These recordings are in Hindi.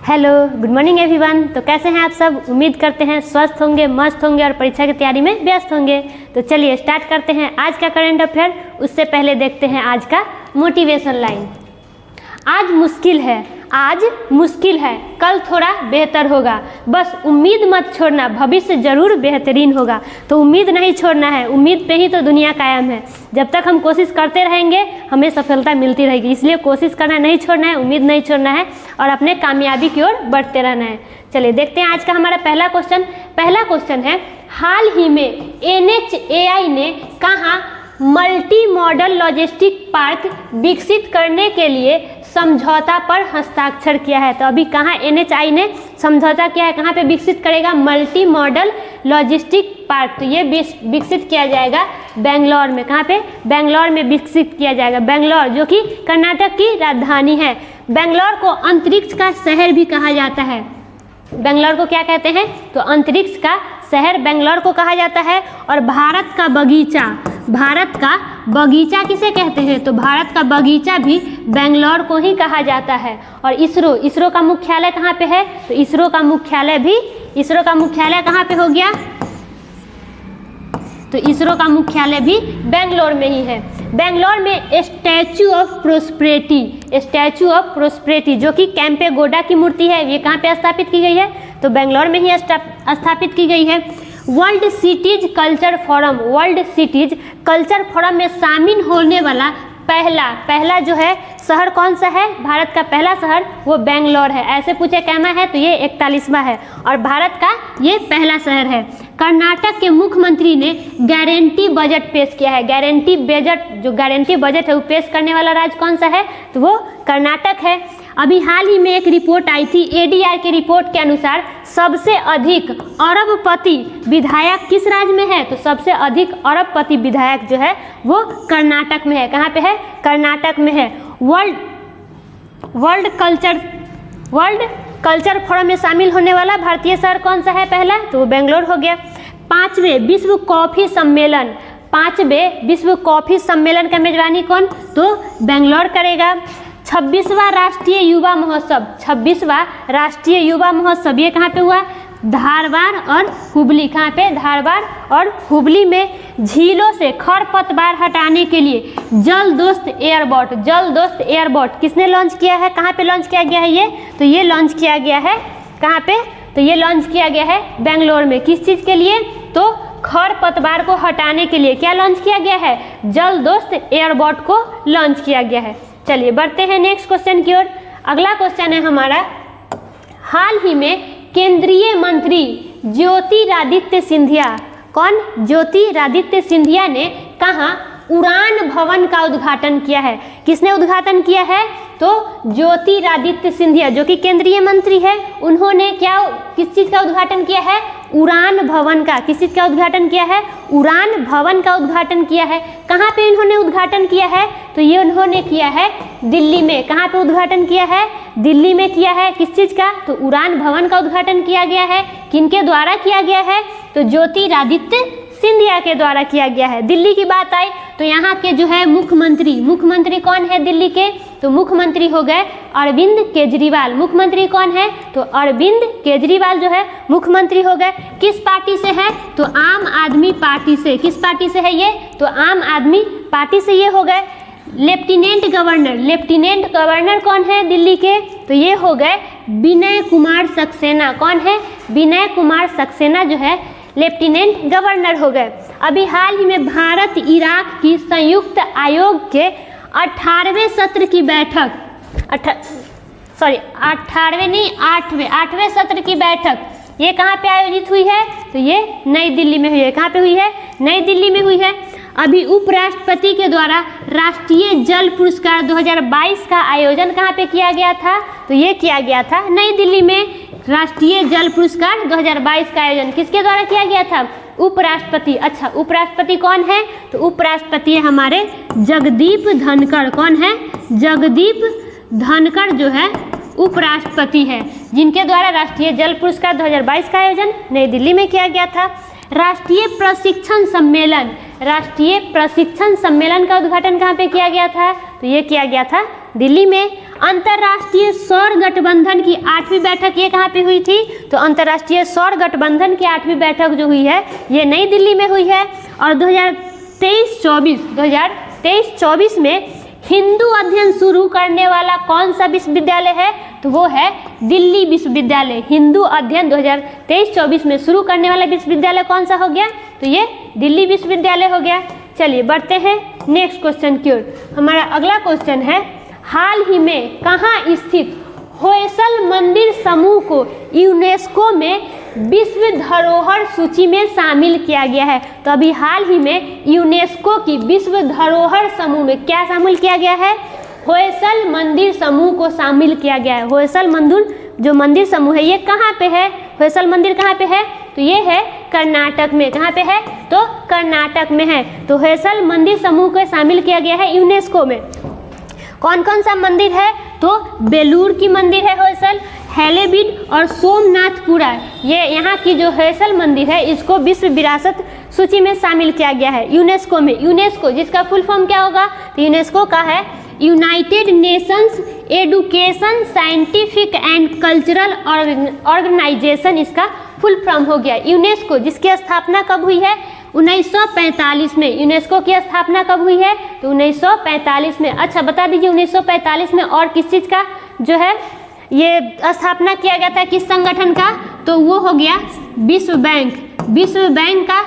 Hello, good morning everyone. तो कैसे हैं आप सब? उम्मीद करते हैं स्वस्थ होंगे, मस्त होंगे और परीक्षा की तैयारी में व्यस्त होंगे। तो चलिए स्टार्ट करते हैं आज का करंट अफेयर। उससे पहले देखते हैं आज का मोटिवेशन लाइन। आज मुश्किल है, कल थोड़ा बेहतर होगा। बस उम्मीद मत छोड़ना, भविष्य जरूर बेहतरीन होगा। तो उम्मीद नहीं छोड़ना है, उम्मीद पे ही तो दुनिया कायम है। जब तक हम कोशिश करते रहेंगे हमें सफलता मिलती रहेगी। इसलिए कोशिश करना नहीं छोड़ना है, उम्मीद नहीं छोड़ना है और अपने कामयाबी की ओर बढ़ते रहना है। चलिए देखते हैं आज का हमारा पहला क्वेश्चन है, हाल ही में NHAI ने कहाँ मल्टी मॉडल लॉजिस्टिक पार्क विकसित करने के लिए समझौता पर हस्ताक्षर किया है? तो अभी कहाँ NHAI ने समझौता किया है, कहाँ पे विकसित करेगा? Multi modal logistic park. तो ये विकसित किया जाएगा बेंगलोर में। कहाँ पे? बेंगलोर में विकसित किया जाएगा। बेंगलोर जो कि कर्नाटक की राजधानी है। बेंगलोर को अंतरिक्ष का शहर भी कहा जाता है। बेंगलोर को क्या कहते हैं? तो अंतरिक्ष का शहर बेंगलोर को कहा जाता है। और भारत का बगीचा किसे कहते हैं? तो भारत का बगीचा भी बेंगलोर को ही कहा जाता है। और इसरो का मुख्यालय कहाँ पे है? तो इसरो का मुख्यालय कहाँ पे हो गया? तो इसरो का मुख्यालय भी बेंगलोर में ही है। बेंगलोर में स्टैचू ऑफ प्रोस्पेरिटी जो कि केम्पेगौड़ा की मूर्ति है, ये कहाँ पे स्थापित की गई है? तो बेंगलोर में ही स्थापित की गई है। वर्ल्ड सिटीज कल्चर फोरम में शामिल होने वाला पहला जो है शहर कौन सा है? भारत का पहला शहर वो बेंगलोर है। ऐसे पूछे कहना है तो ये 41वां है और भारत का ये पहला शहर है। कर्नाटक के मुख्यमंत्री ने गारंटी बजट पेश किया है। गारंटी बजट है वो पेश करने वाला राज्य कौन सा है? तो वो कर्नाटक है। अभी हाल ही में एक रिपोर्ट आई थी, ADR की रिपोर्ट के अनुसार सबसे अधिक अरबपति विधायक किस राज्य में है? तो सबसे अधिक अरबपति विधायक जो है वो कर्नाटक में है। कहाँ पे है? कर्नाटक में है। वर्ल्ड कल्चर फोरम में शामिल होने वाला भारतीय शहर कौन सा है पहला? तो वो बेंगलोर हो गया। 5वें विश्व कॉफी सम्मेलन का मेजबानी कौन? तो बेंगलोर करेगा। 26वां राष्ट्रीय युवा महोत्सव ये कहाँ पे हुआ? धारवाड़ और हुबली। कहाँ पे? धारवाड़ और हुबली में झीलों से खरपतवार हटाने के लिए जल दोस्त एयरबोट किसने लॉन्च किया है? कहाँ पे लॉन्च किया गया है ये? तो ये लॉन्च किया गया है कहाँ पे? तो ये लॉन्च किया गया है बेंगलोर में। किस चीज़ के लिए? तो खरपतवार को हटाने के लिए क्या लॉन्च किया गया है? जल दोस्त एयरबोट को लॉन्च किया गया है। चलिए बढ़ते हैं नेक्स्ट क्वेश्चन की ओर। अगला क्वेश्चन है हमारा, हाल ही में केंद्रीय मंत्री ज्योतिरादित्य सिंधिया ने कहाँ उड़ान भवन का उद्घाटन किया है? किसने उद्घाटन किया है? तो ज्योतिरादित्य सिंधिया जो कि केंद्रीय मंत्री है, उन्होंने किस चीज़ का उद्घाटन किया है? उड़ान भवन का। किस चीज़ का उद्घाटन किया है? उड़ान भवन का उद्घाटन किया है। कहाँ पे इन्होंने उद्घाटन किया है? तो ये उन्होंने किया है दिल्ली में। कहाँ पे उद्घाटन किया है? दिल्ली में किया है। किस चीज़ का? तो उड़ान भवन का उद्घाटन किया गया है। किनके द्वारा किया गया है? तो ज्योतिरादित्य सिंधिया के द्वारा किया गया है। दिल्ली की बात आई तो यहाँ के जो है मुख्यमंत्री कौन है दिल्ली के? तो मुख्यमंत्री हो गए अरविंद केजरीवाल। मुख्यमंत्री कौन है? तो अरविंद केजरीवाल जो है मुख्यमंत्री हो गए। किस पार्टी से है? तो आम आदमी पार्टी से। किस पार्टी से है ये? तो आम आदमी पार्टी से ये हो गए। लेफ्टिनेंट गवर्नर कौन है दिल्ली के? तो ये हो गए विनय कुमार सक्सेना। कौन है? विनय कुमार सक्सेना जो है लेफ्टिनेंट गवर्नर हो गए। अभी हाल ही में भारत इराक की संयुक्त आयोग के 18वें सत्र की बैठक 8वें सत्र की बैठक ये कहाँ पे आयोजित हुई है? तो ये नई दिल्ली में हुई है। कहाँ पे हुई है? नई दिल्ली में हुई है। अभी उपराष्ट्रपति के द्वारा राष्ट्रीय जल पुरस्कार 2022 का आयोजन कहाँ पे किया गया था? तो ये किया गया था नई दिल्ली में। राष्ट्रीय जल पुरस्कार 2022 का आयोजन किसके द्वारा किया गया था? उपराष्ट्रपति। अच्छा, उपराष्ट्रपति कौन है? तो उपराष्ट्रपति हमारे जगदीप धनखड़। कौन है? जगदीप धनखड़ जो है उपराष्ट्रपति है, जिनके द्वारा राष्ट्रीय जल पुरस्कार 2022 का आयोजन नई दिल्ली में किया गया था। राष्ट्रीय प्रशिक्षण सम्मेलन का उद्घाटन कहाँ पे किया गया था? तो ये किया गया था दिल्ली में। अंतर्राष्ट्रीय सौर गठबंधन की 8वीं बैठक ये कहाँ पे हुई थी? तो अंतर्राष्ट्रीय सौर गठबंधन की 8वीं बैठक जो हुई है ये नई दिल्ली में हुई है। और 2023-24 में हिंदू अध्ययन शुरू करने वाला कौन सा विश्वविद्यालय है? तो वो है दिल्ली विश्वविद्यालय। हिंदू अध्ययन 2023-24 में शुरू करने वाला विश्वविद्यालय कौन सा हो गया? तो ये दिल्ली विश्वविद्यालय हो गया। चलिए बढ़ते हैं नेक्स्ट क्वेश्चन की ओर। हमारा अगला क्वेश्चन है, हाल ही में कहाँ स्थित होयसल मंदिर समूह को यूनेस्को में विश्व धरोहर सूची में शामिल किया गया है? तो अभी हाल ही में यूनेस्को की विश्व धरोहर समूह में क्या शामिल किया गया है? होयसल मंदिर समूह को शामिल किया गया है। होयसल मंदिर जो मंदिर समूह है ये कहाँ पे है? होयसल मंदिर कहाँ पे है? तो ये है कर्नाटक में। कहाँ पे है? तो कर्नाटक में है। तो होयसल मंदिर समूह को शामिल किया गया है यूनेस्को में। कौन कौन सा मंदिर है? तो बेलूर की मंदिर है होयसल, हैलेबीड और सोमनाथपुरा। ये यहाँ की जो होयसल मंदिर है इसको विश्व विरासत सूची में शामिल किया गया है यूनेस्को में। यूनेस्को जिसका फुल फॉर्म क्या होगा? तो यूनेस्को का है United Nations education scientific and cultural organisation, इसका फुल फॉर्म हो गया यूनेस्को, जिसकी स्थापना कब हुई है? 1945 में। यूनेस्को की स्थापना कब हुई है? तो 1945 में। अच्छा बता दीजिए 1945 में और किस चीज़ का जो है ये स्थापना किया गया था, किस संगठन का? तो वो हो गया विश्व बैंक। विश्व बैंक का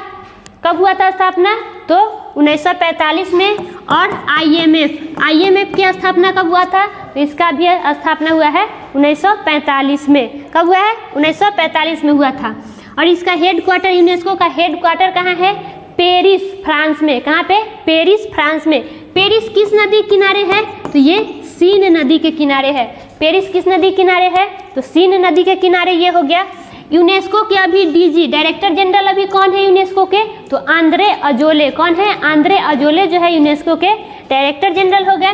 कब हुआ था स्थापना? तो 1945 में। और आईएमएफ की स्थापना कब हुआ था? तो इसका भी स्थापना हुआ है 1945 में। कब हुआ है? 1945 में हुआ था। और इसका हेडक्वार्टर, यूनेस्को का हेडक्वार्टर कहाँ है? पेरिस फ्रांस में। कहाँ पे? पेरिस फ्रांस में। पेरिस किस नदी किनारे है? तो ये सीन नदी के किनारे है। पेरिस किस नदी किनारे है? तो सीन नदी के किनारे ये हो गया। यूनेस्को के अभी डीजी डायरेक्टर जनरल अभी कौन है यूनेस्को के? तो आंद्रे अजोले। कौन है? आंद्रे अजोले जो है यूनेस्को के डायरेक्टर जनरल हो गए।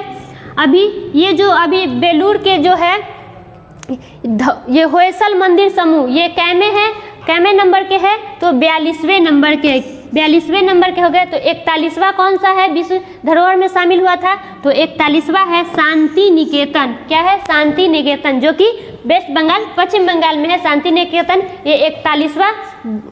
अभी ये जो अभी बेलूर के जो है ये होयसल मंदिर समूह ये कैमे है, कैमे नंबर के है? तो 42वें नंबर के, 42वें नंबर के हो गए। तो 41वां कौन सा है विश्व धरोहर में शामिल हुआ था? तो 41वां है शांति निकेतन। क्या है? शांति निकेतन, जो कि वेस्ट बंगाल पश्चिम बंगाल में है शांति निकेतन। ये 41वां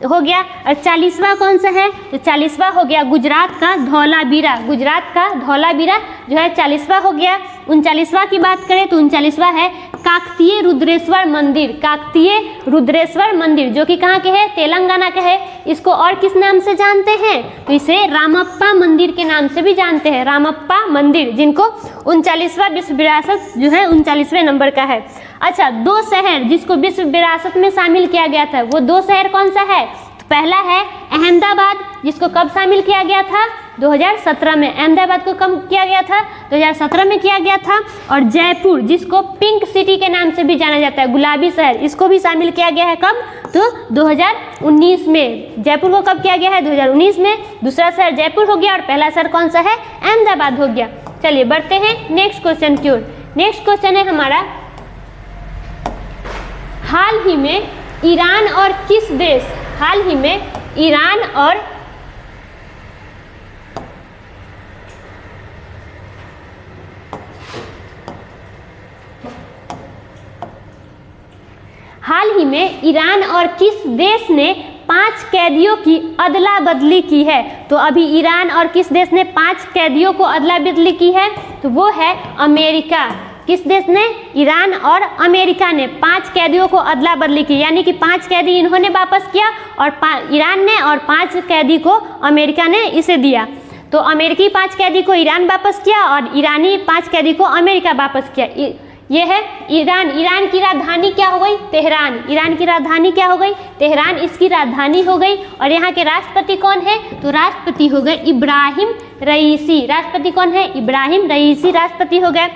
हो गया। और 40वां कौन सा है? तो 40वां हो गया गुजरात का धौलावीरा। गुजरात का धौलावीरा जो है 40वां हो गया। 39वां की बात करें तो 39वां है काकतीय रुद्रेश्वर मंदिर। काकतीय रुद्रेश्वर मंदिर जो कि कहाँ के है? तेलंगाना के है। इसको और किस नाम से जानते हैं? तो इसे रामप्पा मंदिर के नाम से भी जानते हैं। रामप्पा मंदिर, जिनको 39वां विश्व विरासत जो है 39वें नंबर का है। अच्छा, 2 शहर जिसको विश्व विरासत में शामिल किया गया था, वो 2 शहर कौन सा है? तो पहला है अहमदाबाद, जिसको कब शामिल किया गया था? 2017 में। अहमदाबाद को कब किया गया था? 2017 में किया गया था। और जयपुर, जिसको पिंक सिटी के नाम से भी जाना जाता है, गुलाबी शहर, इसको भी शामिल किया गया है कब? तो 2019 में। जयपुर को कब किया गया है? 2019 में। दूसरा शहर जयपुर हो गया और पहला शहर कौन सा है? अहमदाबाद हो गया। चलिए बढ़ते हैं नेक्स्ट क्वेश्चन की ओर। नेक्स्ट क्वेश्चन है हमारा, हाल ही में ईरान और किस देश, हाल ही में ईरान और हाल ही में ईरान और किस देश ने 5 कैदियों की अदला बदली की है? तो अभी ईरान और किस देश ने 5 कैदियों को अदला बदली की है? तो वो है अमेरिका। किस देश ने? ईरान और अमेरिका ने 5 कैदियों को अदला बदली की, यानी कि 5 कैदी इन्होंने वापस किया और ईरान ने, और 5 कैदी को अमेरिका ने इसे दिया। तो अमेरिकी 5 कैदी को ईरान वापस किया और ईरानी 5 कैदी को अमेरिका वापस किया। ये है ईरान। ईरान की राजधानी क्या हो गई? तेहरान। ईरान की राजधानी क्या हो गई? तेहरान इसकी राजधानी हो गई। और यहाँ के राष्ट्रपति कौन है? तो राष्ट्रपति हो गए इब्राहिम रईसी। राष्ट्रपति कौन है? इब्राहिम रईसी राष्ट्रपति हो गए।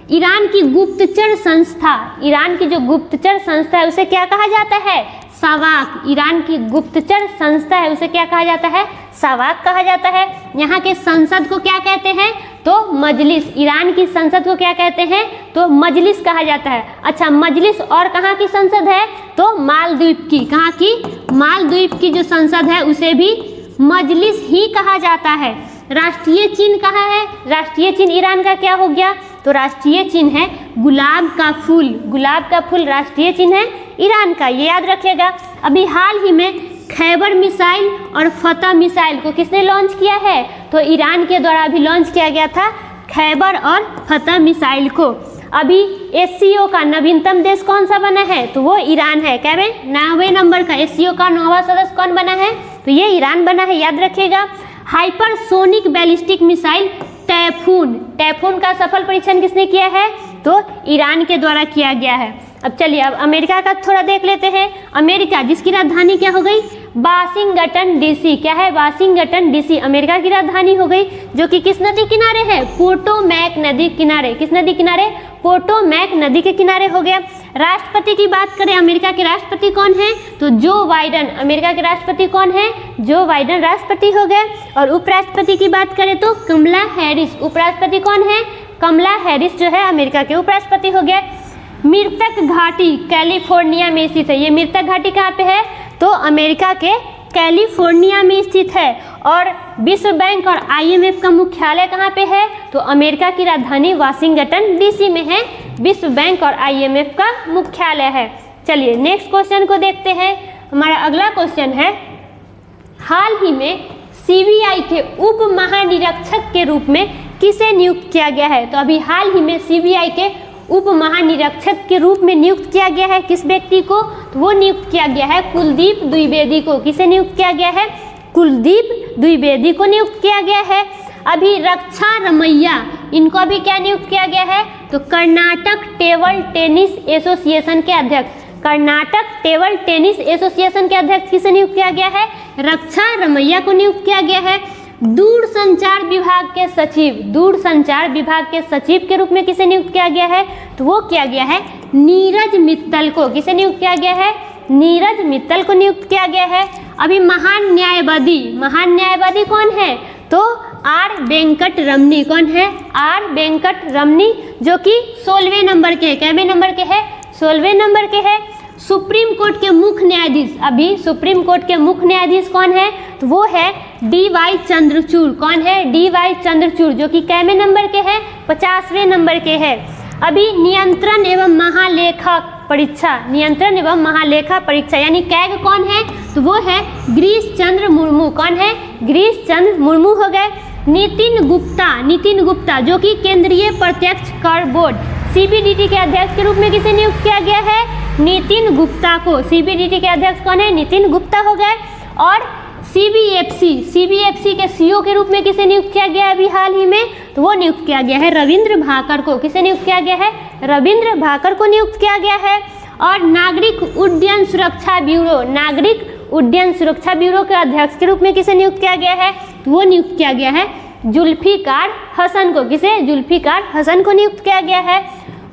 ईरान की गुप्तचर संस्था, ईरान की जो गुप्तचर संस्था है उसे क्या कहा जाता है? सावाक। ईरान की गुप्तचर संस्था है उसे क्या कहा जाता है? सावाक कहा जाता है। यहाँ के संसद को क्या कहते हैं? तो मजलिस। ईरान की संसद को क्या कहते हैं? तो मजलिस कहा जाता है। अच्छा, मजलिस और कहाँ की संसद है? तो मालदीव की। कहाँ की? मालदीव की जो संसद है उसे भी मजलिस ही कहा जाता है। राष्ट्रीय चिन्ह कहाँ है? राष्ट्रीय चिन्ह ईरान का क्या हो गया? तो राष्ट्रीय चिन्ह है गुलाब का फूल। गुलाब का फूल राष्ट्रीय चिन्ह है ईरान का, ये याद रखिएगा। अभी हाल ही में खैबर मिसाइल और फतह मिसाइल को किसने लॉन्च किया है? तो ईरान के द्वारा अभी लॉन्च किया गया था खैबर और फतह मिसाइल को। अभी एससीओ का नवीनतम देश कौन सा बना है? तो वो ईरान है। क्या में 9वें नंबर का एससीओ का 9वां सदस्य कौन बना है? तो ये ईरान बना है, याद रखिएगा। Hypersonic ballistic missile typhoon, typhoon का सफल परीक्षण किसने किया है? तो ईरान के द्वारा किया गया है। अब चलिए अब अमेरिका का थोड़ा देख लेते हैं। अमेरिका जिसकी राजधानी क्या हो गई? Washington DC. क्या है? वाशिंगटन डीसी अमेरिका की राजधानी हो गई, जो कि किस नदी किनारे है? पोटोमैक नदी किनारे। किस नदी किनारे? पोटोमैक नदी के किनारे हो गया। राष्ट्रपति की बात करें, अमेरिका के राष्ट्रपति कौन है? तो जो बाइडन। अमेरिका के राष्ट्रपति कौन है? जो बाइडन राष्ट्रपति हो गए। और उपराष्ट्रपति की बात करें तो कमला हैरिस। उपराष्ट्रपति कौन है? कमला हैरिस जो है अमेरिका के उपराष्ट्रपति हो गए। मृतक घाटी कैलिफोर्निया में स्थित है। ये मृतक घाटी कहाँ पे है? तो अमेरिका के कैलिफोर्निया में स्थित है। और विश्व बैंक और आईएमएफ का मुख्यालय कहाँ पे है? तो अमेरिका की राजधानी वाशिंगटन डीसी में है विश्व बैंक और आईएमएफ का मुख्यालय है। चलिए नेक्स्ट क्वेश्चन को देखते हैं। हमारा अगला क्वेश्चन है, हाल ही में सीबीआई के उप महानिरीक्षक के रूप में किसे नियुक्त किया गया है? तो अभी हाल ही में सीबीआई के उप महानिरीक्षक के रूप में नियुक्त किया गया है किस व्यक्ति को? तो वो नियुक्त किया गया है कुलदीप द्विवेदी को। किसे नियुक्त किया गया है? कुलदीप द्विवेदी को नियुक्त किया गया है। अभी रक्षा रमैया, इनको अभी क्या नियुक्त किया गया है? तो कर्नाटक टेबल टेनिस एसोसिएशन के अध्यक्ष। कर्नाटक टेबल टेनिस एसोसिएशन के अध्यक्ष किसे नियुक्त किया गया है? रक्षा रमैया को नियुक्त किया गया है। दूरसंचार विभाग के सचिव, दूरसंचार विभाग के सचिव के रूप में किसे नियुक्त किया गया है? तो वो किया गया है नीरज मित्तल को। किसे नियुक्त किया गया है? नीरज मित्तल को नियुक्त किया गया है। अभी महान न्यायवादी, महान न्यायवादी कौन है? तो आर वेंकट रमनी। कौन है? आर वेंकट रमनी, जो कि 16वें नंबर के है। कैवें नंबर के है? 16वें नंबर के है। सुप्रीम कोर्ट के मुख्य न्यायाधीश, अभी सुप्रीम कोर्ट के मुख्य न्यायाधीश कौन है? तो वो है डी.वाई. चंद्रचूड़। कौन है? डी.वाई. चंद्रचूड़, जो कि कैवें नंबर के है? 50वें नंबर के है। अभी नियंत्रण एवं महालेखा परीक्षा, नियंत्रण एवं महालेखा परीक्षा यानी कैग कौन है? तो वो है गिरीश चंद्र मुर्मू। कौन है? गिरीश चंद्र मुर्मू हो गए। नितिन गुप्ता, नितिन गुप्ता, जो कि केंद्रीय प्रत्यक्ष कर बोर्ड सीबीडीटी के अध्यक्ष के रूप में किसे नियुक्त किया गया है? नितिन गुप्ता को। सीबीडीटी के अध्यक्ष कौन है? नितिन गुप्ता हो गए। और सीबीएफसी के सीईओ के रूप में किसे नियुक्त किया गया है अभी हाल ही में? तो वो नियुक्त किया गया है रविंद्र भाकर को। किसे नियुक्त किया गया है? रविंद्र भाकर को नियुक्त किया गया है। और नागरिक उड्डयन सुरक्षा ब्यूरो, नागरिक उड्डयन सुरक्षा ब्यूरो के अध्यक्ष के रूप में किसे नियुक्त किया गया है? तो वो नियुक्त किया गया है जुल्फिकार हसन को। किसे? जुल्फिकार हसन को नियुक्त किया गया है।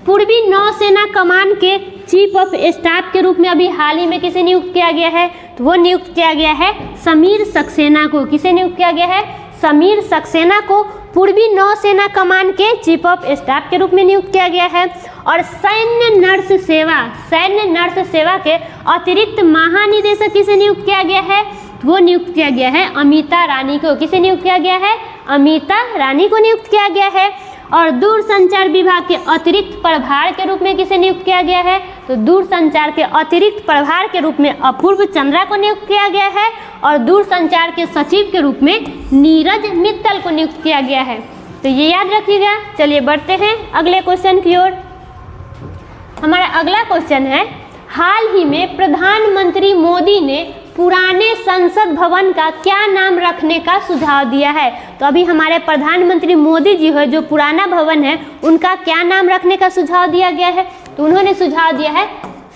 पूर्वी नौसेना कमान के चीफ ऑफ स्टाफ के रूप में अभी हाल ही में किसे नियुक्त किया गया है? तो वो नियुक्त किया गया है समीर सक्सेना को। किसे नियुक्त किया गया है? समीर सक्सेना को पूर्वी नौसेना कमान के चीफ ऑफ स्टाफ के रूप में नियुक्त किया गया है। और सैन्य नर्स सेवा, सैन्य नर्स सेवा के अतिरिक्त महानिदेशक किसे नियुक्त किया गया है? तो वो नियुक्त किया गया है अमिता रानी को। किसे नियुक्त किया गया है? अमिता रानी को नियुक्त किया गया है। और दूरसंचार विभाग के अतिरिक्त प्रभार के रूप में किसे नियुक्त किया गया है? तो दूरसंचार के अतिरिक्त प्रभार के रूप में अपूर्व चंद्रा को नियुक्त किया गया है। और दूरसंचार के सचिव के रूप में नीरज मित्तल को नियुक्त किया गया है। तो ये याद रखिएगा। चलिए बढ़ते हैं अगले क्वेश्चन की ओर। हमारा अगला क्वेश्चन है, हाल ही में प्रधानमंत्री मोदी ने पुराने संसद भवन का क्या नाम रखने का सुझाव दिया है? तो अभी हमारे प्रधानमंत्री मोदी जी है, जो पुराना भवन है उनका क्या नाम रखने का सुझाव दिया गया है? तो उन्होंने सुझाव दिया है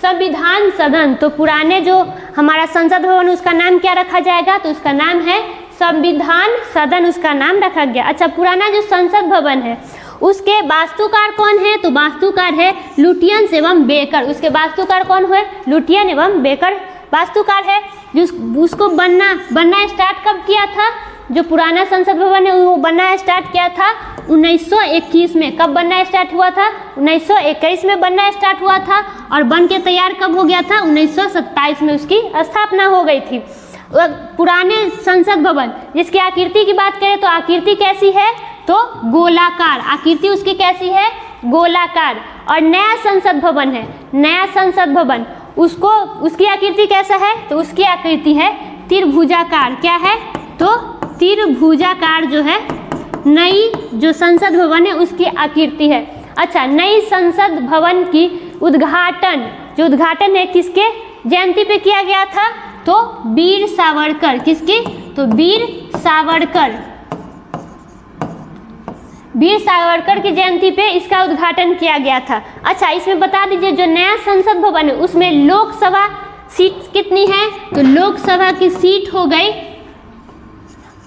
संविधान सदन। तो पुराने जो हमारा संसद भवन उसका नाम क्या रखा जाएगा? तो उसका नाम है संविधान सदन, उसका नाम रखा गया। अच्छा, पुराना जो संसद भवन है उसके वास्तुकार कौन है? तो वास्तुकार है लुटियन एवं बेकर। उसके वास्तुकार कौन है? लुटियन एवं बेकर वास्तुकार है। जो उसको बनना स्टार्ट कब किया था? जो पुराना संसद भवन है वो बनना स्टार्ट किया था 1921 में। कब बनना स्टार्ट हुआ था? 1921 में बनना स्टार्ट हुआ था। और बन के तैयार कब हो गया था? 1927 में उसकी स्थापना हो गई थी। पुराने संसद भवन जिसकी आकृति की बात करें तो आकृति कैसी है? तो गोलाकार। आकृति उसकी कैसी है? गोलाकार, और नया संसद भवन है, नया संसद भवन, उसको उसकी आकृति कैसा है, तो उसकी आकृति है त्रिभुजाकार। क्या है, तो त्रिभुजाकार जो है नई जो संसद भवन है उसकी आकृति है। अच्छा, नई संसद भवन की उद्घाटन, जो उद्घाटन है किसके जयंती पे किया गया था, तो वीर सावरकर। किसकी, तो वीर सावरकर, वीर सावरकर की जयंती पे इसका उद्घाटन किया गया था। अच्छा, इसमें बता दीजिए जो नया संसद भवन है उसमें लोकसभा सीट कितनी है, तो लोकसभा की सीट हो गई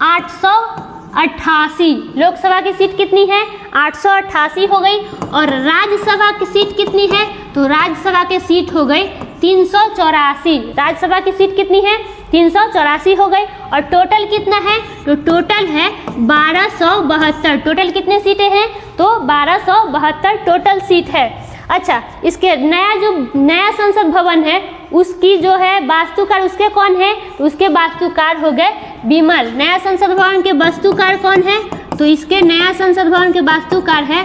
888। लोकसभा की सीट कितनी है, 888 हो गई। और राज्यसभा की सीट कितनी है, तो राज्यसभा की सीट हो गई 384। राज्यसभा की सीट कितनी है, 384 हो गई। और टोटल कितना है, तो टोटल है 1272। टोटल कितने सीटें हैं, तो 1272 टोटल सीट है। अच्छा, इसके नया संसद भवन है उसकी जो है वास्तुकार उसके कौन है, तो उसके वास्तुकार हो गए विमल। नया संसद भवन के वास्तुकार कौन है, तो इसके नया संसद भवन के वास्तुकार है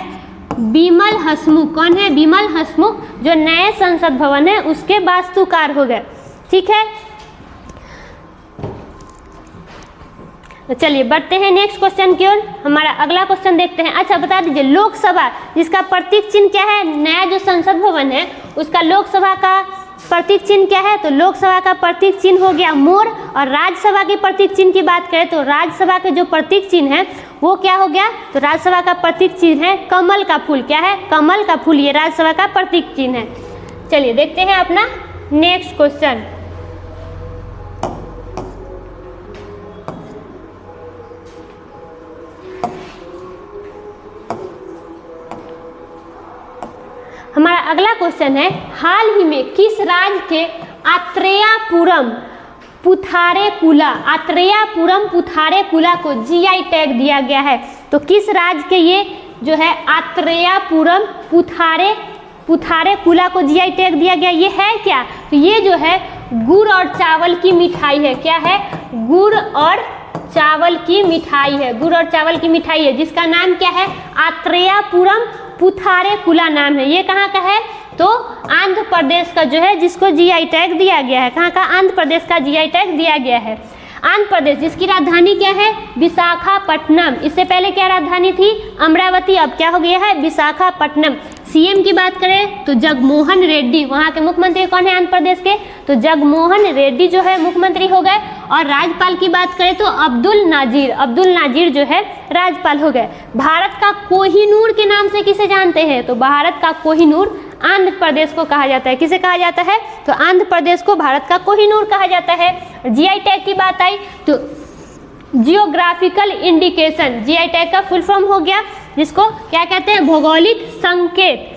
विमल हसमुख। कौन है, विमल हसमुख, जो नए संसद भवन है उसके वास्तुकार हो गए। ठीक है, तो चलिए बढ़ते हैं नेक्स्ट क्वेश्चन की ओर। हमारा अगला क्वेश्चन देखते हैं। अच्छा, बता दीजिए लोकसभा जिसका प्रतीक चिन्ह क्या है, नया जो संसद भवन है उसका लोकसभा का प्रतीक चिन्ह क्या है, तो लोकसभा का प्रतीक चिन्ह हो गया मोर। और राज्यसभा के प्रतीक चिन्ह की बात करें तो राज्यसभा के जो प्रतीक चिन्ह है वो क्या हो गया, तो राज्यसभा का प्रतीक चिन्ह है कमल का फूल। क्या है, कमल का फूल, ये राज्यसभा का प्रतीक चिन्ह है। चलिए देखते हैं अपना नेक्स्ट क्वेश्चन। हमारा अगला क्वेश्चन है, हाल ही में किस राज्य के आत्रेयापुरम पुथारेकुला को जीआई टैग दिया गया है, तो किस राज्य के ये जो है आत्रेयापुरम पुथारेकुला को जीआई टैग दिया गया, ये है क्या, तो ये जो है गुड़ और चावल की मिठाई है। क्या है, गुड़ और चावल की मिठाई है, गुड़ और चावल की मिठाई है जिसका नाम क्या है, आत्रेयापुरम पुथारेकुला नाम है। ये कहाँ का है, तो आंध्र प्रदेश का जो है जिसको जीआई टैग दिया गया है। कहाँ का, आंध्र प्रदेश का जीआई टैग दिया गया है। आंध्र प्रदेश जिसकी राजधानी क्या है, विशाखापट्टनम। इससे पहले क्या राजधानी थी, अमरावती, अब क्या हो गया है, विशाखापट्टनम। सीएम की बात करें तो जगमोहन रेड्डी, वहाँ के मुख्यमंत्री कौन है आंध्र प्रदेश के, तो जगमोहन रेड्डी जो है मुख्यमंत्री हो गए। और राज्यपाल की बात करें तो अब्दुल नाजिर जो है राज्यपाल हो गए। भारत का कोहिनूर के नाम से किसे जानते हैं, तो भारत का कोहिनूर आंध्र प्रदेश को कहा जाता है। किसे कहा जाता है, तो आंध्र प्रदेश को भारत का कोहिनूर कहा जाता है। जीआई टैग की बात आई तो जियोग्राफिकल इंडिकेशन, जीआई टैग का फुल फॉर्म हो गया जिसको क्या कहते हैं, भौगोलिक संकेत।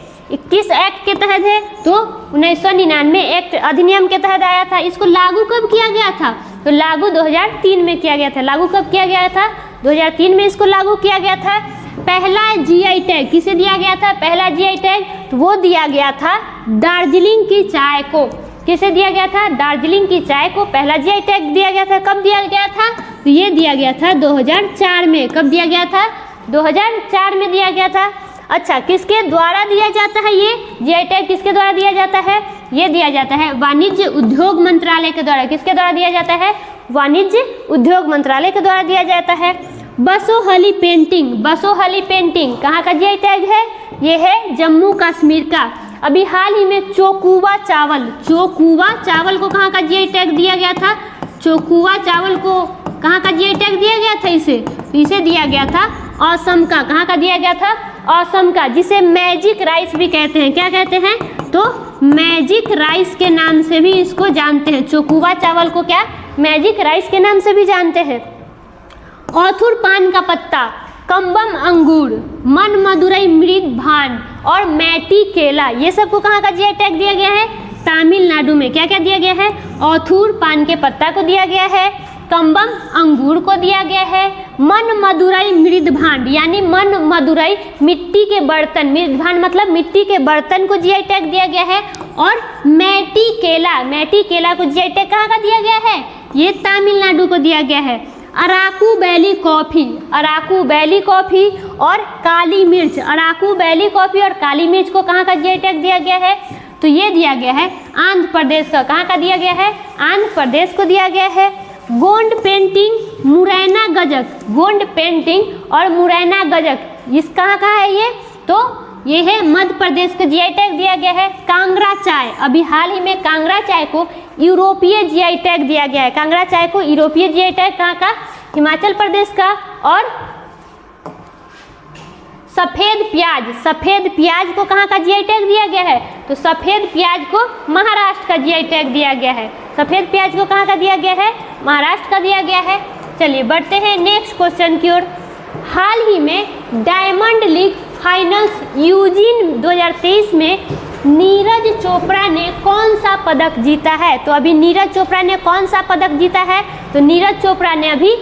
किस एक्ट के तहत है, तो 1999 एक्ट अधिनियम के तहत आया था। इसको लागू कब किया गया था, तो लागू 2003 में किया गया था। लागू कब किया गया था, 2003 में इसको लागू किया गया था। पहला जीआई टैग किसे दिया गया था, पहला जीआई टैग तो वो दिया गया था दार्जिलिंग की चाय को। किसे दिया गया था, दार्जिलिंग की चाय को पहला जीआई टैग दिया गया था। कब दिया गया था, तो ये दिया गया था 2004 में। कब दिया गया था, 2004 में दिया गया था। अच्छा, किसके द्वारा दिया जाता है ये जीआई टैग, किसके द्वारा दिया जाता है, ये दिया जाता है वाणिज्य उद्योग मंत्रालय के द्वारा। किसके द्वारा दिया जाता है, वाणिज्य उद्योग मंत्रालय के द्वारा दिया जाता है। बसोहली पेंटिंग कहाँ का जीआई टैग है, ये है जम्मू कश्मीर का। अभी हाल ही में चोकुवा चावल को कहाँ का जीआई टैग दिया गया था, चोकुवा चावल को कहाँ का जीआई टैग दिया गया था, इसे दिया गया था असम का। कहाँ का दिया गया था, असम का, जिसे मैजिक राइस भी कहते हैं। क्या कहते हैं, तो मैजिक राइस के नाम से भी इसको जानते हैं। चोकुवा चावल को क्या मैजिक राइस के नाम से भी जानते हैं। औथुर पान का पत्ता, कम्बम अंगूर, मन मदुरई मृग भान और मैटी केला, ये सबको कहाँ का जीआई टैग दिया गया है, तमिलनाडु में। क्या क्या दिया गया है, औथुर पान के पत्ता को दिया गया है, कम्बम अंगूर को दिया गया है, मन मदुरई मृद भांड यानी मन मदुरई मिट्टी के बर्तन, मृद भांड मतलब मिट्टी के बर्तन को जीआई टैग दिया गया है। और मैटी केला को जीआई टैग कहाँ का दिया गया है, ये तमिलनाडु को दिया गया है। Araku valley coffee, Araku valley coffee और काली मिर्च, अराकू वैली कॉफ़ी और काली मिर्च को कहाँ का जीआई टैग दिया गया है? तो ये दिया गया है आंध्र प्रदेश का। कहाँ का दिया गया है? आंध्र प्रदेश को दिया गया है। गोंड पेंटिंग, मुरैना गजक, गोंड पेंटिंग और मुरैना गजक इस कहाँ का है ये? तो ये है मध्य प्रदेश को जीआई टैग दिया गया है। कांगड़ा चाय, अभी हाल ही में कांगड़ा चाय को यूरोपीय जीआई टैग दिया गया है। कांगड़ा चाय को यूरोपीय जीआई टैग कहाँ का? हिमाचल प्रदेश का। और सफ़ेद प्याज, सफ़ेद प्याज को कहाँ का जीआई टैग दिया गया है? तो सफ़ेद प्याज को महाराष्ट्र का जीआई टैग दिया गया है। सफ़ेद प्याज को कहाँ का दिया गया है? महाराष्ट्र का दिया गया है। चलिए बढ़ते हैं नेक्स्ट क्वेश्चन की ओर। हाल ही में डायमंड लीग फाइनल्स यूजीन 2023 में नीरज चोपड़ा ने कौन सा पदक जीता है? तो अभी नीरज चोपड़ा ने कौन सा पदक जीता है? तो नीरज चोपड़ा ने अभी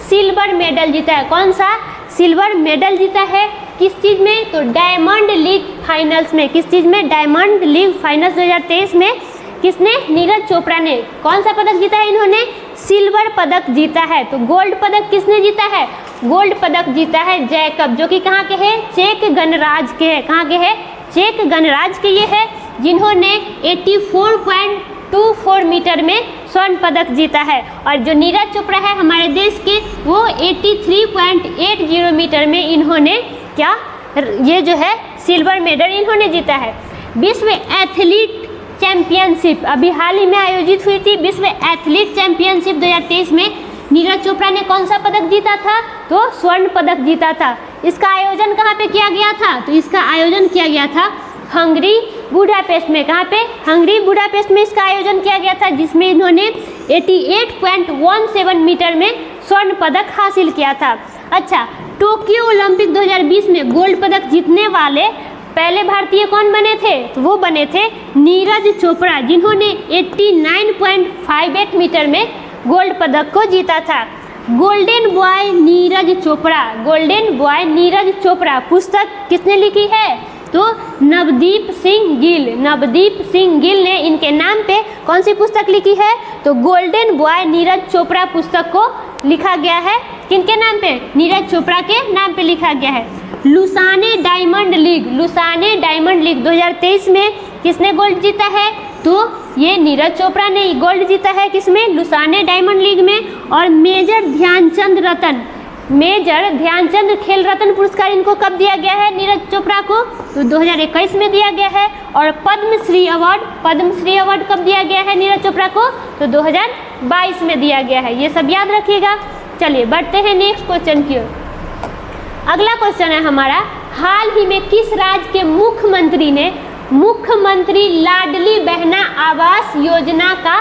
सिल्वर मेडल जीता है। कौन सा? सिल्वर मेडल जीता है। किस चीज़ में? तो डायमंड लीग फाइनल्स में। किस चीज़ में? डायमंड लीग फाइनल्स 2023 में किसने? नीरज चोपड़ा ने कौन सा पदक जीता है? इन्होंने सिल्वर पदक जीता है। तो गोल्ड पदक किसने जीता है? गोल्ड पदक जीता है जैकब, जो कि कहाँ के हैं? चेक गणराज्य के हैं। कहाँ के हैं? चेक गणराज्य के ये है, जिन्होंने 84.24 मीटर में स्वर्ण पदक जीता है। और जो नीरज चोपड़ा है हमारे देश के, वो 83.80 मीटर में इन्होंने क्या, ये जो है सिल्वर मेडल इन्होंने जीता है। विश्व एथलीट चैंपियनशिप अभी हाल ही में आयोजित हुई थी। विश्व एथलीट चैंपियनशिप 2023 में नीरज चोपड़ा ने कौन सा पदक जीता था? तो स्वर्ण पदक जीता था। इसका आयोजन कहाँ पे किया गया था? तो इसका आयोजन किया गया था हंगरी बुडापेस्ट में। कहाँ पे? हंगरी बुडापेस्ट में इसका आयोजन किया गया था, जिसमें इन्होंने 88.17 मीटर में स्वर्ण पदक हासिल किया था। अच्छा, टोक्यो ओलंपिक 2020 में गोल्ड पदक जीतने वाले पहले भारतीय कौन बने थे? तो वो बने थे नीरज चोपड़ा, जिन्होंने 89.58 मीटर में गोल्ड पदक को जीता था। Golden boy Neeraj Chopra, golden boy Neeraj Chopra पुस्तक किसने लिखी है? तो नवदीप सिंह गिल, नवदीप सिंह गिल ने इनके नाम पे कौन सी पुस्तक लिखी है? तो गोल्डन बॉय नीरज चोपड़ा पुस्तक को लिखा गया है। किनके नाम पे? नीरज चोपड़ा के नाम पे लिखा गया है। Lausanne diamond league, Lausanne diamond league 2023 में किसने गोल्ड जीता है? तो ये नीरज चोपड़ा ने गोल्ड जीता है। किसमें? लुसाने डायमंड लीग में। और मेजर ध्यानचंद रत्न, मेजर ध्यानचंद खेल रत्न पुरस्कार इनको कब दिया गया है? नीरज चोपड़ा को तो 2021 में दिया गया है। और पद्मश्री अवार्ड, पद्मश्री अवार्ड कब दिया गया है नीरज चोपड़ा को? तो 2022 में दिया गया है। ये सब याद रखिएगा। चलिए बढ़ते हैं नेक्स्ट क्वेश्चन की ओर। अगला क्वेश्चन है हमारा, हाल ही में किस राज्य के मुख्यमंत्री ने मुख्यमंत्री लाडली बहना आवास योजना का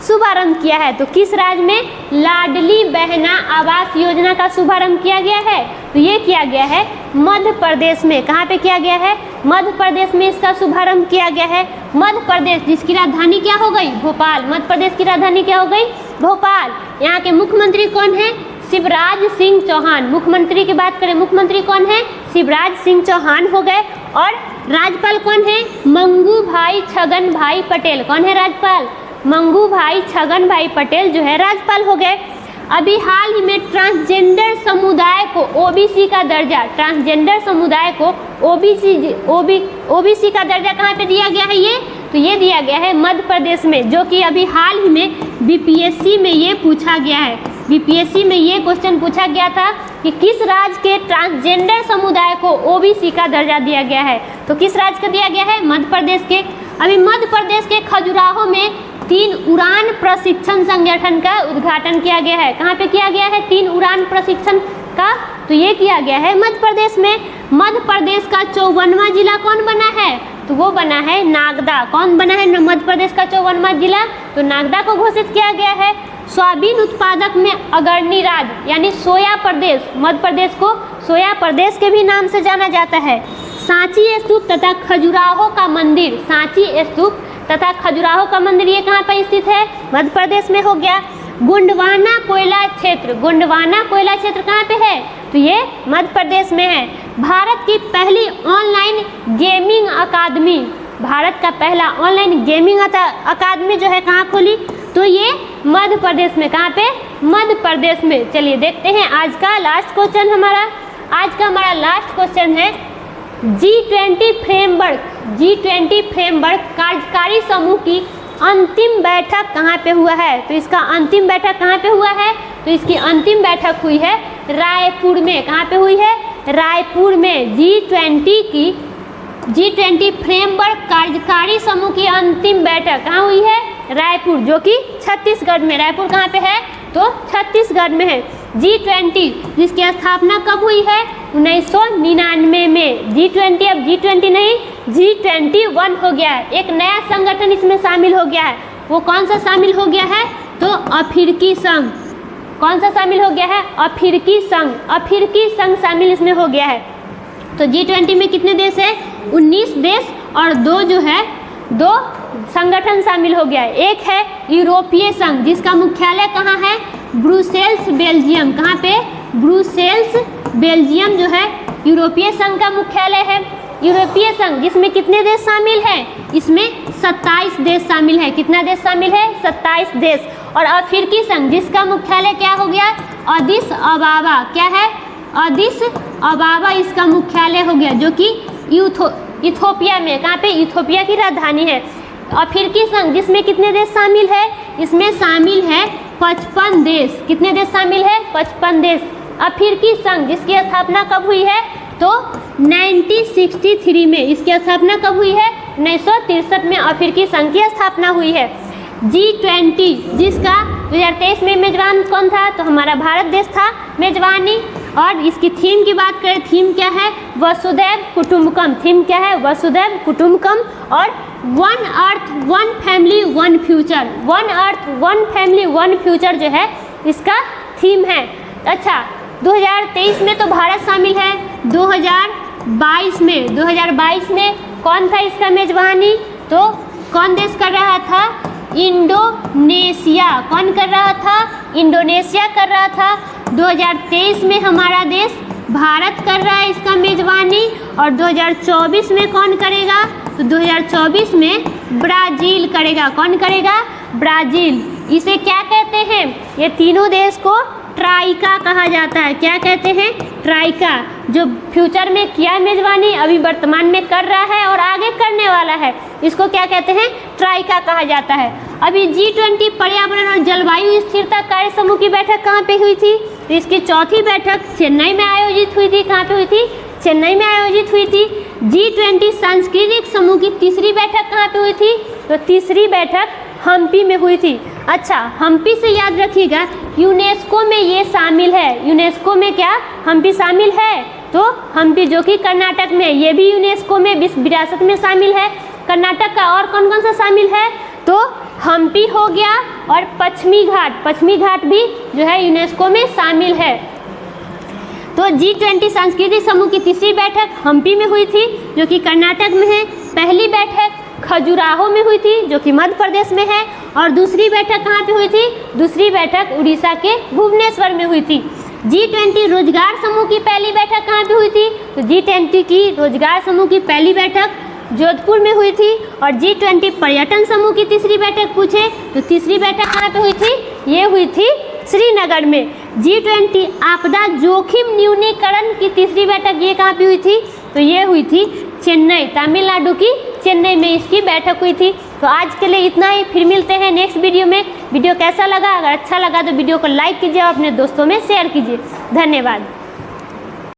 शुभारंभ किया है? तो किस राज्य में लाडली बहना आवास योजना का शुभारंभ किया गया है? तो ये किया गया है मध्य प्रदेश में। कहाँ पे किया गया है? मध्य प्रदेश में इसका शुभारंभ किया गया है। मध्य प्रदेश जिसकी राजधानी क्या हो गई? भोपाल। मध्य प्रदेश की राजधानी क्या हो गई? भोपाल। यहाँ के मुख्यमंत्री कौन है? शिवराज सिंह चौहान। मुख्यमंत्री की बात करें, मुख्यमंत्री कौन है? शिवराज सिंह चौहान हो गए। और राज्यपाल कौन है? मंगू भाई छगन भाई पटेल। कौन है राज्यपाल? मंगू भाई छगन भाई पटेल जो है राज्यपाल हो गए। अभी हाल ही में ट्रांसजेंडर समुदाय को ओबीसी का दर्जा, ट्रांसजेंडर समुदाय को ओबीसी का दर्जा कहाँ पे दिया गया है? ये तो ये दिया गया है मध्य प्रदेश में, जो कि अभी हाल ही में बीपीएससी में ये पूछा गया है। बीपीएससी में ये क्वेश्चन पूछा गया था कि किस राज्य के ट्रांसजेंडर समुदाय को ओबीसी का दर्जा दिया गया है? तो किस राज्य का दिया गया है? मध्य प्रदेश के। अभी मध्य प्रदेश के खजुराहो में 3 उड़ान प्रशिक्षण संगठन का उद्घाटन किया गया है। कहाँ पे किया गया है 3 उड़ान प्रशिक्षण का? तो ये किया गया है मध्य प्रदेश में। मध्य प्रदेश का 54वां जिला कौन बना है? तो वो बना है नागदा। कौन बना है मध्य प्रदेश का 54वां जिला? तो नागदा को घोषित किया गया है। सोयाबीन उत्पादक में अग्रणी राज्य यानी सोया प्रदेश, मध्य प्रदेश को सोया प्रदेश के भी नाम से जाना जाता है। सांची स्तूप तथा खजुराहो का मंदिर, सांची स्तूप तथा खजुराहो का मंदिर ये कहाँ पर स्थित है? मध्य प्रदेश में हो गया। गोंडवाना कोयला क्षेत्र, गोंडवाना कोयला क्षेत्र कहाँ पे है? तो ये मध्य प्रदेश में है। भारत की पहली ऑनलाइन गेमिंग अकादमी, भारत का पहला ऑनलाइन गेमिंग अकादमी जो है कहाँ खोली? तो ये मध्य प्रदेश में। कहाँ पे? मध्य प्रदेश में। चलिए देखते हैं आज का लास्ट क्वेश्चन हमारा। आज का हमारा लास्ट क्वेश्चन है G20 फ्रेमवर्क कार्यकारी समूह की अंतिम बैठक कहाँ पे हुआ है? तो इसका अंतिम बैठक कहाँ पे हुआ है? तो इसकी अंतिम बैठक हुई है रायपुर में। कहाँ पे हुई है? रायपुर में। G20 फ्रेमवर्क कार्यकारी समूह की अंतिम बैठक कहाँ हुई है? रायपुर, जो कि छत्तीसगढ़ में। रायपुर कहाँ पे है? तो छत्तीसगढ़ में है। G20 जिसकी स्थापना कब हुई है? 1999 में। G20 अब G20 नहीं, G21 हो गया है। एक नया संगठन इसमें शामिल हो गया है। वो कौन सा शामिल हो गया है? तो अफ्रीकी संघ। कौन सा शामिल हो गया है? अफ्रीकी संघ। अफ्रीकी संघ शामिल इसमें हो गया है। तो G20 में कितने देश है? 19 देश और दो संगठन शामिल हो गया है। एक है यूरोपीय संघ जिसका मुख्यालय कहाँ है? Brussels, Belgium. कहाँ पे? ब्रुसेल्स, बेल्जियम जो है यूरोपीय संघ का मुख्यालय है। यूरोपीय संघ जिसमें कितने देश शामिल हैं? इसमें 27 देश शामिल है। कितना देश शामिल है? 27 देश। और अफ्रीकी संघ जिसका मुख्यालय क्या हो गया? अदिस अबाबा। क्या है? अदिस अबाबा इसका मुख्यालय हो गया, जो कि इथोपिया में। कहाँ पे? इथोपिया की राजधानी है। अफ्रीकी संघ जिसमें कितने देश शामिल है? इसमें शामिल है 55 देश। कितने देश शामिल है? 55 देश। अफ्रीकी संघ जिसकी स्थापना कब हुई है? तो 1963 में। इसकी स्थापना कब हुई है? 1963 में अफ्रीकी संघ की स्थापना हुई है। G20 जिसका 2023 में मेजबान कौन था? तो हमारा भारत देश था मेजबानी। और इसकी थीम की बात करें, थीम क्या है? वसुधैव कुटुंबकम। थीम क्या है? वसुधैव कुटुंबकम। और one earth one family one future. One earth one family one future जो है इसका थीम है। अच्छा, 2023 में तो भारत शामिल है। 2022 में कौन था इसका मेजबानी? तो कौन देश कर रहा था? इंडोनेशिया। कौन कर रहा था? इंडोनेशिया कर रहा था। 2023 में हमारा देश भारत कर रहा है इसका मेजबानी। और 2024 में कौन करेगा? तो 2024 में ब्राज़ील करेगा। कौन करेगा? ब्राज़ील। इसे क्या कहते हैं? ये तीनों देश को ट्राइका कहा जाता है। क्या कहते हैं? ट्राइका। जो फ्यूचर में किया मेजबानी, अभी वर्तमान में कर रहा है और आगे करने वाला है, इसको क्या कहते हैं? ट्राइका कहा जाता है। अभी G20 पर्यावरण और जलवायु स्थिरता कार्य समूह की बैठक कहाँ पे हुई थी? तो इसकी चौथी बैठक चेन्नई में आयोजित हुई थी। कहाँ पे हुई थी? चेन्नई में आयोजित हुई थी। G20 सांस्कृतिक समूह की तीसरी बैठक कहाँ पे हुई थी? तो तीसरी बैठक हम्पी में हुई थी। अच्छा, हम्पी से याद रखिएगा यूनेस्को में ये शामिल है। यूनेस्को में क्या हम्पी शामिल है? तो हम्पी जो कि कर्नाटक में, ये भी यूनेस्को में विश्व विरासत में शामिल है। कर्नाटक का और कौन कौन सा शामिल है? तो हम्पी हो गया और पश्चिमी घाट भी जो है यूनेस्को में शामिल है। तो G20 सांस्कृतिक समूह की तीसरी बैठक हम्पी में हुई थी, जो कि कर्नाटक में है। पहली बैठक खजुराहो में हुई थी, जो कि मध्य प्रदेश में है। और दूसरी बैठक कहाँ पे हुई थी? दूसरी बैठक उड़ीसा के भुवनेश्वर में हुई थी। G20 रोजगार समूह की पहली बैठक कहाँ पे हुई थी? तो G20 की रोजगार समूह की पहली बैठक जोधपुर में हुई थी। और G20 पर्यटन समूह की तीसरी बैठक पूछे तो तीसरी बैठक कहाँ पे हुई थी? ये हुई थी श्रीनगर में। G20 आपदा जोखिम न्यूनीकरण की तीसरी बैठक ये कहाँ पे हुई थी? तो ये हुई थी चेन्नई, तमिलनाडु की चेन्नई में इसकी बैठक हुई थी। तो आज के लिए इतना ही, फिर मिलते हैं नेक्स्ट वीडियो में। वीडियो कैसा लगा? अगर अच्छा लगा तो वीडियो को लाइक कीजिए और अपने दोस्तों में शेयर कीजिए। धन्यवाद।